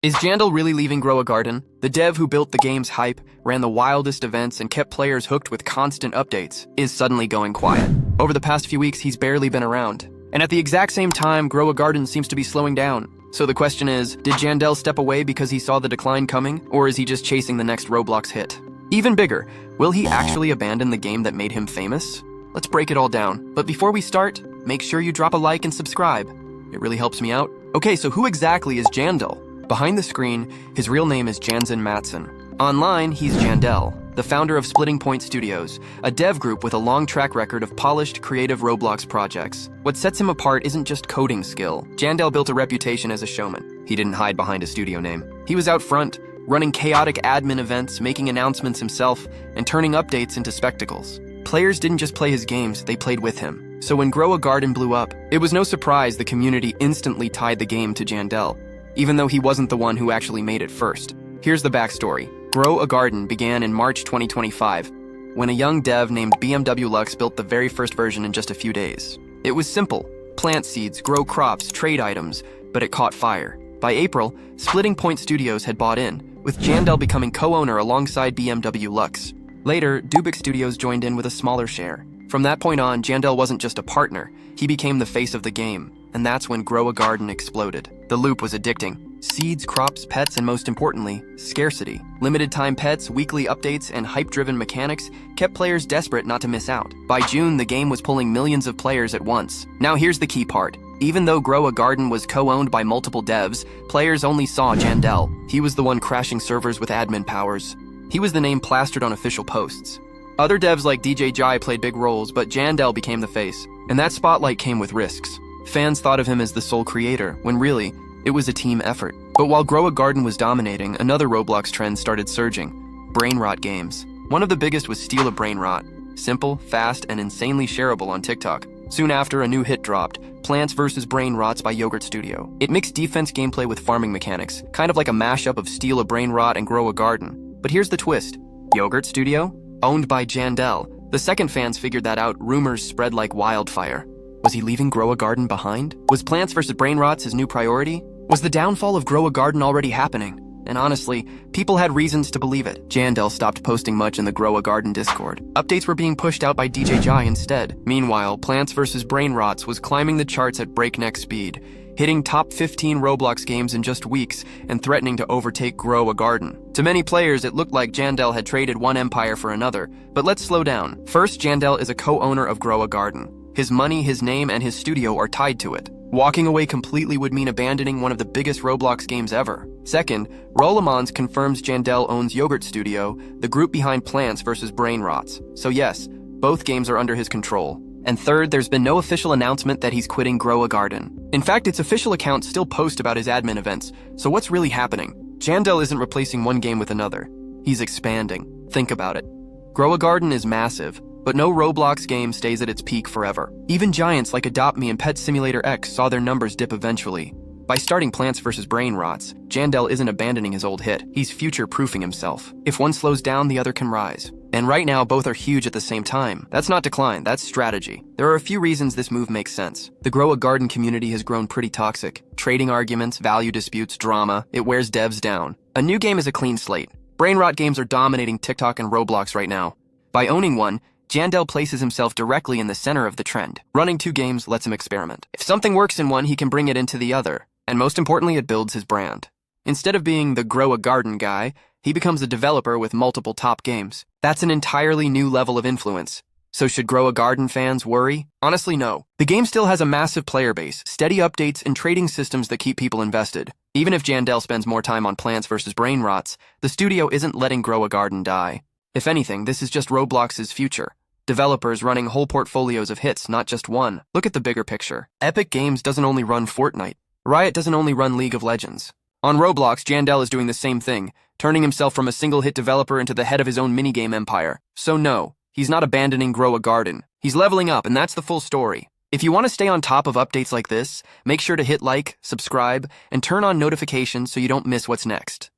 Is Jandel really leaving Grow a Garden? The dev who built the game's hype, ran the wildest events, and kept players hooked with constant updates, is suddenly going quiet. Over the past few weeks, he's barely been around. And at the exact same time, Grow a Garden seems to be slowing down. So the question is, did Jandel step away because he saw the decline coming, or is he just chasing the next Roblox hit? Even bigger, will he actually abandon the game that made him famous? Let's break it all down. But before we start, make sure you drop a like and subscribe. It really helps me out. Okay, so who exactly is Jandel? Behind the screen, his real name is Jansen Matson. Online, he's Jandel, the founder of Splitting Point Studios, a dev group with a long track record of polished, creative Roblox projects. What sets him apart isn't just coding skill. Jandel built a reputation as a showman. He didn't hide behind a studio name. He was out front, running chaotic admin events, making announcements himself, and turning updates into spectacles. Players didn't just play his games, they played with him. So when Grow a Garden blew up, it was no surprise the community instantly tied the game to Jandel, even though he wasn't the one who actually made it first. Here's the backstory. Grow a Garden began in March 2025, when a young dev named BMW Lux built the very first version in just a few days. It was simple: plant seeds, grow crops, trade items, but it caught fire. By April, Splitting Point Studios had bought in, with Jandel becoming co-owner alongside BMW Lux. Later, Dubik Studios joined in with a smaller share. From that point on, Jandel wasn't just a partner, he became the face of the game. And that's when Grow a Garden exploded. The loop was addicting. Seeds, crops, pets, and most importantly, scarcity. Limited time pets, weekly updates, and hype-driven mechanics kept players desperate not to miss out. By June, the game was pulling millions of players at once. Now here's the key part. Even though Grow a Garden was co-owned by multiple devs, players only saw Jandel. He was the one crashing servers with admin powers. He was the name plastered on official posts. Other devs like DJ Jai played big roles, but Jandel became the face. And that spotlight came with risks. Fans thought of him as the sole creator, when really, it was a team effort. But while Grow a Garden was dominating, another Roblox trend started surging: brain rot games. One of the biggest was Steal a Brain Rot. Simple, fast, and insanely shareable on TikTok. Soon after, a new hit dropped: Plants vs. Brain Rots by Yogurt Studio. It mixed defense gameplay with farming mechanics, kind of like a mashup of Steal a Brain Rot and Grow a Garden. But here's the twist: Yogurt Studio? Owned by Jandel. The second fans figured that out, rumors spread like wildfire. Was he leaving Grow a Garden behind? Was Plants vs. Brain Rots his new priority? Was the downfall of Grow a Garden already happening? And honestly, people had reasons to believe it. Jandel stopped posting much in the Grow a Garden Discord. Updates were being pushed out by DJ Jai instead. Meanwhile, Plants vs. Brain Rots was climbing the charts at breakneck speed, hitting top 15 Roblox games in just weeks and threatening to overtake Grow a Garden. To many players, it looked like Jandel had traded one empire for another. But let's slow down. First, Jandel is a co-owner of Grow a Garden. His money, his name, and his studio are tied to it. Walking away completely would mean abandoning one of the biggest Roblox games ever. Second, Rollemans confirms Jandel owns Yogurt Studio, the group behind Plants vs. Brain Rots. So yes, both games are under his control. And third, there's been no official announcement that he's quitting Grow a Garden. In fact, its official accounts still post about his admin events. So what's really happening? Jandel isn't replacing one game with another. He's expanding. Think about it. Grow a Garden is massive, but no Roblox game stays at its peak forever. Even giants like Adopt Me and Pet Simulator X saw their numbers dip eventually. By starting Plants vs. Brain Rots, Jandel isn't abandoning his old hit. He's future-proofing himself. If one slows down, the other can rise. And right now, both are huge at the same time. That's not decline, that's strategy. There are a few reasons this move makes sense. The Grow a Garden community has grown pretty toxic. Trading arguments, value disputes, drama, it wears devs down. A new game is a clean slate. Brain rot games are dominating TikTok and Roblox right now. By owning one, Jandel places himself directly in the center of the trend. Running two games lets him experiment. If something works in one, he can bring it into the other. And most importantly, it builds his brand. Instead of being the Grow a Garden guy, he becomes a developer with multiple top games. That's an entirely new level of influence. So should Grow a Garden fans worry? Honestly, no. The game still has a massive player base, steady updates, and trading systems that keep people invested. Even if Jandel spends more time on Plants vs. Brain Rots, the studio isn't letting Grow a Garden die. If anything, this is just Roblox's future. Developers running whole portfolios of hits, not just one. Look at the bigger picture. Epic Games doesn't only run Fortnite. Riot doesn't only run League of Legends. On Roblox, Jandel is doing the same thing, turning himself from a single-hit developer into the head of his own minigame empire. So no, he's not abandoning Grow a Garden. He's leveling up, and that's the full story. If you want to stay on top of updates like this, make sure to hit like, subscribe, and turn on notifications so you don't miss what's next.